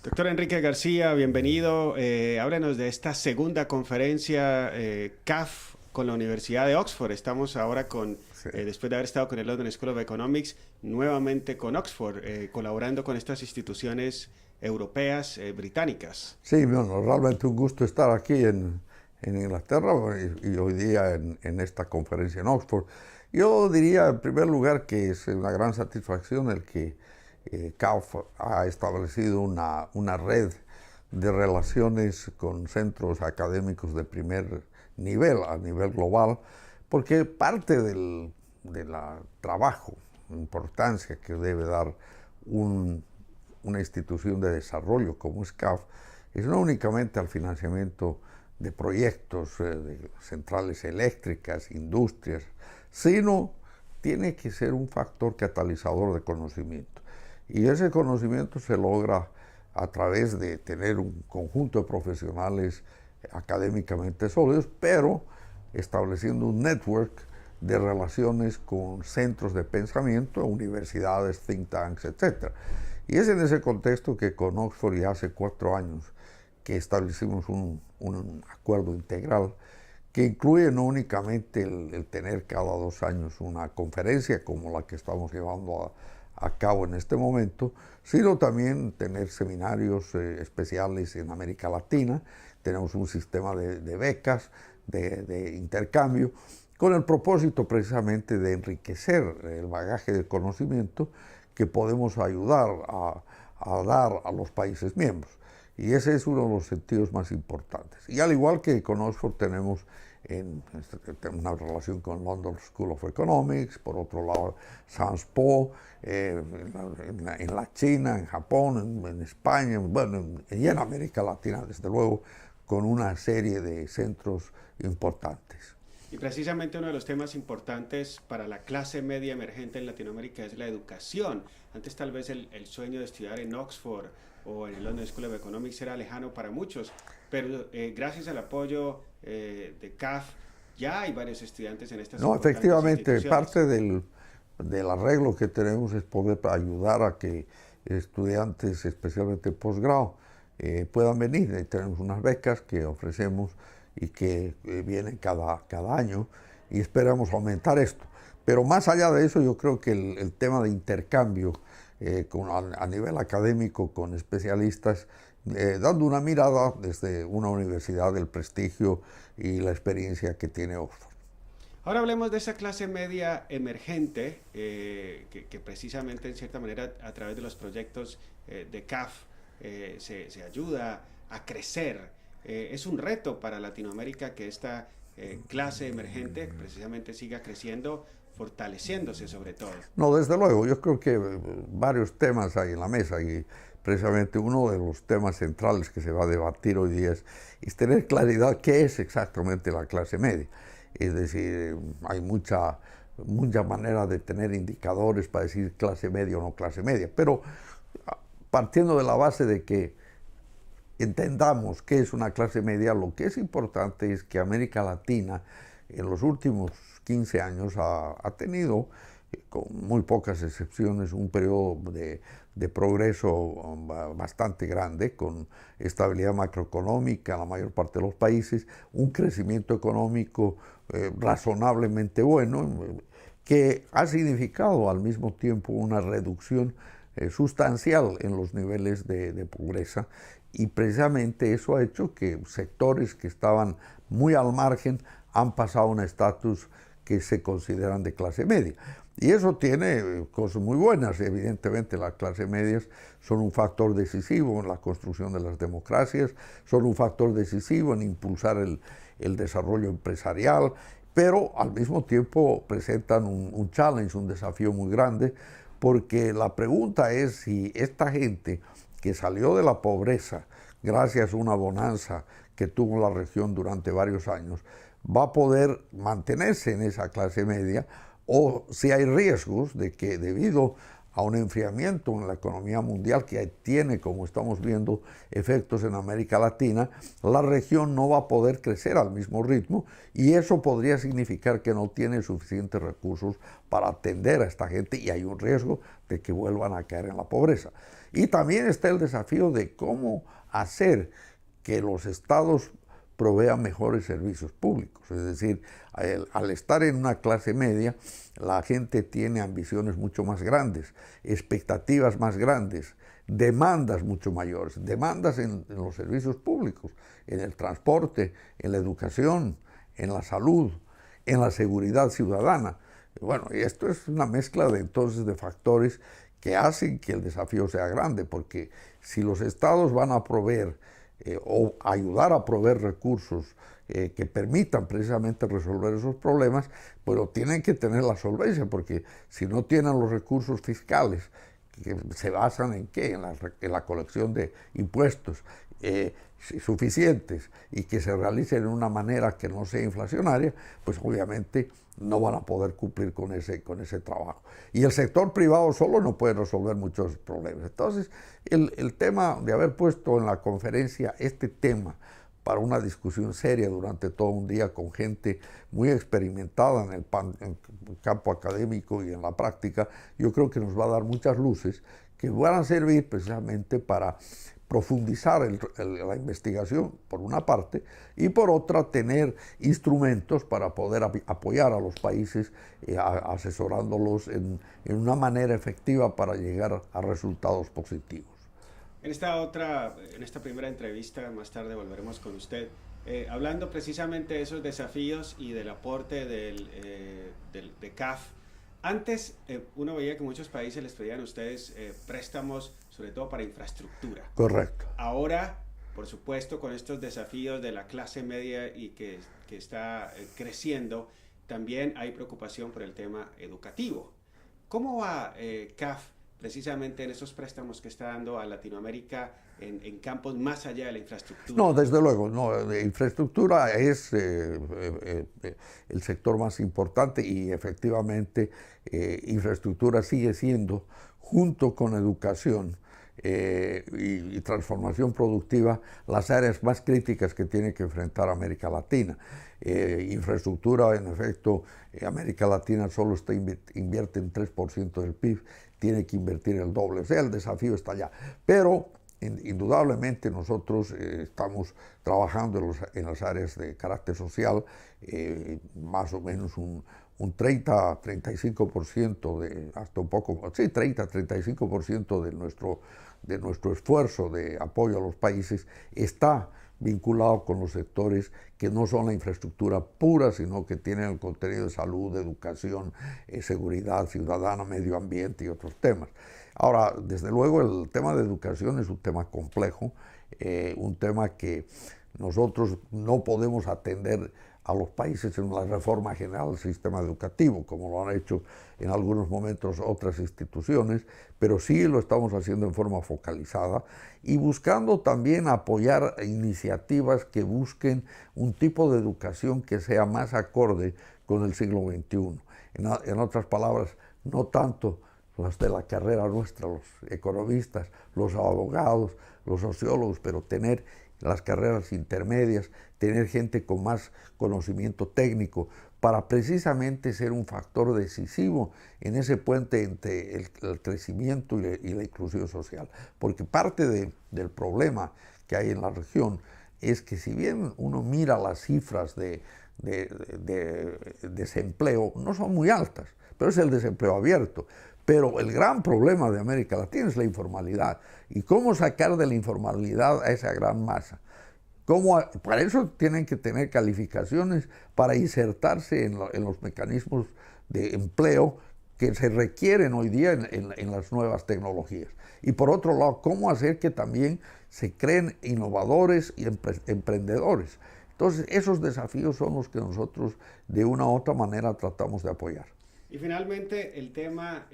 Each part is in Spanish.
Doctor Enrique García, bienvenido. Háblanos de esta segunda conferencia CAF con la Universidad de Oxford. Estamos ahora Sí, después de haber estado con el London School of Economics, nuevamente con Oxford, colaborando con estas instituciones europeas, británicas. sí, bueno, realmente un gusto estar aquí en Inglaterra y hoy día en esta conferencia en Oxford. Yo diría en primer lugar que es una gran satisfacción el que CAF ha establecido una red de relaciones con centros académicos de primer nivel, a nivel global, porque parte del trabajo, importancia que debe dar un, una institución de desarrollo como es CAF, es no únicamente al financiamiento de proyectos de centrales eléctricas, industrias, sino tiene que ser un factor catalizador de conocimiento. Y ese conocimiento se logra a través de tener un conjunto de profesionales académicamente sólidos, pero estableciendo un network de relaciones con centros de pensamiento, universidades, think tanks, etc. Y es en ese contexto que con Oxford ya hace 4 años que establecimos un acuerdo integral que incluye no únicamente el tener cada 2 años una conferencia como la que estamos llevando a cabo en este momento, sino también tener seminarios especiales en América Latina. Tenemos un sistema de becas, de intercambio, con el propósito precisamente de enriquecer el bagaje de conocimiento que podemos ayudar a dar a los países miembros. Y ese es uno de los sentidos más importantes. Y al igual que con Oxford tenemos una relación con London School of Economics, por otro lado Sans Po, en la China, en Japón, en España, bueno, y en América Latina, desde luego, con una serie de centros importantes. Y precisamente uno de los temas importantes para la clase media emergente en Latinoamérica es la educación. Antes tal vez el sueño de estudiar en Oxford o en el London School of Economics era lejano para muchos, pero gracias al apoyo de CAF ya hay varios estudiantes en estas No, importantes efectivamente, instituciones. parte del arreglo que tenemos es poder ayudar a que estudiantes, especialmente posgrado, puedan venir. Tenemos unas becas que ofrecemos y que vienen cada año y esperamos aumentar esto. Pero más allá de eso, yo creo que el tema de intercambio a nivel académico con especialistas, dando una mirada desde una universidad del prestigio y la experiencia que tiene Oxford. Ahora hablemos de esa clase media emergente que precisamente en cierta manera a través de los proyectos de CAF se ayuda a crecer. Es un reto para Latinoamérica que esta clase emergente precisamente siga creciendo, fortaleciéndose sobre todo. No, desde luego, yo creo que varios temas hay en la mesa y precisamente uno de los temas centrales que se va a debatir hoy día es tener claridad qué es exactamente la clase media. Es decir, hay mucha manera de tener indicadores para decir clase media o no clase media, pero partiendo de la base de que entendamos qué es una clase media, lo que es importante es que América Latina en los últimos 15 años ha tenido, con muy pocas excepciones, un periodo de progreso bastante grande, con estabilidad macroeconómica en la mayor parte de los países, un crecimiento económico razonablemente bueno, que ha significado al mismo tiempo una reducción sustancial en los niveles de pobreza, y precisamente eso ha hecho que sectores que estaban muy al margen han pasado a un estatus que se consideran de clase media. Y eso tiene cosas muy buenas. Evidentemente las clases medias son un factor decisivo en la construcción de las democracias, son un factor decisivo en impulsar el desarrollo empresarial, pero al mismo tiempo presentan un challenge, un desafío muy grande, porque la pregunta es si esta gente que salió de la pobreza gracias a una bonanza que tuvo la región durante varios años, va a poder mantenerse en esa clase media, o si hay riesgos de que debido a un enfriamiento en la economía mundial que tiene, como estamos viendo, efectos en América Latina, la región no va a poder crecer al mismo ritmo y eso podría significar que no tiene suficientes recursos para atender a esta gente y hay un riesgo de que vuelvan a caer en la pobreza. Y también está el desafío de cómo hacer que los estados provean mejores servicios públicos. Es decir, al estar en una clase media, la gente tiene ambiciones mucho más grandes, expectativas más grandes, demandas mucho mayores, demandas en los servicios públicos, en el transporte, en la educación, en la salud, en la seguridad ciudadana. Bueno, y esto es una mezcla de entonces de factores que hacen que el desafío sea grande, porque si los estados van a proveer o ayudar a proveer recursos que permitan precisamente resolver esos problemas, pero tienen que tener la solvencia, porque si no tienen los recursos fiscales, que se basan en qué, en la colección de impuestos suficientes y que se realicen de una manera que no sea inflacionaria, pues obviamente no van a poder cumplir con ese trabajo. Y el sector privado solo no puede resolver muchos problemas. Entonces, el tema de haber puesto en la conferencia este tema para una discusión seria durante todo un día con gente muy experimentada en el campo académico y en la práctica, yo creo que nos va a dar muchas luces que van a servir precisamente para profundizar la investigación, por una parte, y por otra, tener instrumentos para poder apoyar a los países, asesorándolos en una manera efectiva para llegar a resultados positivos. En esta primera entrevista, más tarde volveremos con usted, hablando precisamente de esos desafíos y del aporte de CAF. Antes uno veía que muchos países les pedían a ustedes préstamos, sobre todo para infraestructura. Correcto. Ahora, por supuesto, con estos desafíos de la clase media y que está creciendo, también hay preocupación por el tema educativo. ¿Cómo va CAF precisamente en esos préstamos que está dando a Latinoamérica en campos más allá de la infraestructura? No, desde luego, no, la infraestructura es el sector más importante y efectivamente infraestructura sigue siendo, junto con educación y transformación productiva, las áreas más críticas que tiene que enfrentar América Latina. Infraestructura, en efecto, América Latina solo invierte en 3% del PIB, tiene que invertir el doble, o sea, el desafío está allá. Pero indudablemente nosotros estamos trabajando en las áreas de carácter social, más o menos un 30-35%, hasta un poco, sí, 30-35% de nuestro esfuerzo de apoyo a los países está vinculado con los sectores que no son la infraestructura pura, sino que tienen el contenido de salud, educación, seguridad ciudadana, medio ambiente y otros temas. Ahora, desde luego, el tema de educación es un tema complejo, un tema que nosotros no podemos atender a los países en la reforma general del sistema educativo, como lo han hecho en algunos momentos otras instituciones, pero sí lo estamos haciendo en forma focalizada y buscando también apoyar iniciativas que busquen un tipo de educación que sea más acorde con el siglo XXI. En otras palabras, no tanto los de la carrera nuestra, los economistas, los abogados, los sociólogos, pero tener las carreras intermedias, tener gente con más conocimiento técnico para precisamente ser un factor decisivo en ese puente entre el crecimiento y la inclusión social. Porque parte del problema que hay en la región es que si bien uno mira las cifras de desempleo, no son muy altas, pero es el desempleo abierto. Pero el gran problema de América Latina es la informalidad. ¿Y cómo sacar de la informalidad a esa gran masa? Para eso tienen que tener calificaciones para insertarse en los mecanismos de empleo que se requieren hoy día en las nuevas tecnologías. Y por otro lado, cómo hacer que también se creen innovadores y emprendedores. Entonces, esos desafíos son los que nosotros de una u otra manera tratamos de apoyar. Y finalmente el tema,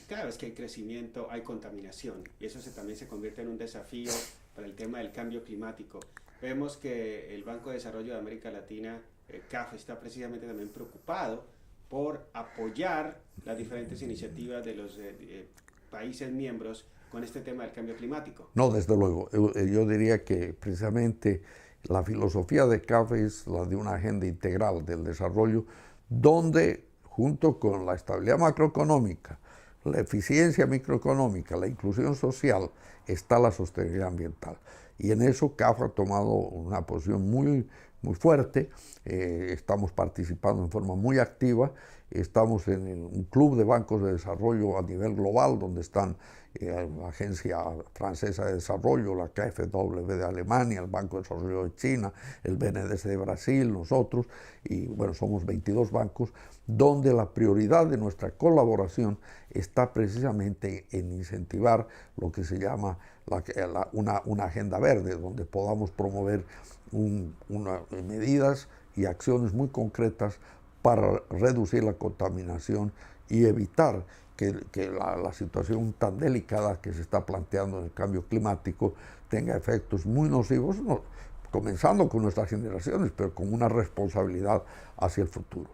cada vez que hay crecimiento hay contaminación y eso también se convierte en un desafío para el tema del cambio climático. Vemos que el Banco de Desarrollo de América Latina, CAF, está precisamente también preocupado por apoyar las diferentes iniciativas de los países miembros con este tema del cambio climático. No, desde luego. Yo diría que precisamente la filosofía de CAF es la de una agenda integral del desarrollo donde junto con la estabilidad macroeconómica, la eficiencia microeconómica, la inclusión social, está la sostenibilidad ambiental. Y en eso CAF ha tomado una posición muy fuerte, estamos participando en forma muy activa, estamos en un club de bancos de desarrollo a nivel global, donde están la Agencia Francesa de Desarrollo, la KfW de Alemania, el Banco de Desarrollo de China, el BNDES de Brasil, nosotros, y bueno, somos 22 bancos, donde la prioridad de nuestra colaboración está precisamente en incentivar lo que se llama una agenda verde, donde podamos promover medidas y acciones muy concretas para reducir la contaminación y evitar que la situación tan delicada que se está planteando en el cambio climático tenga efectos muy nocivos, comenzando con nuestras generaciones, pero con una responsabilidad hacia el futuro.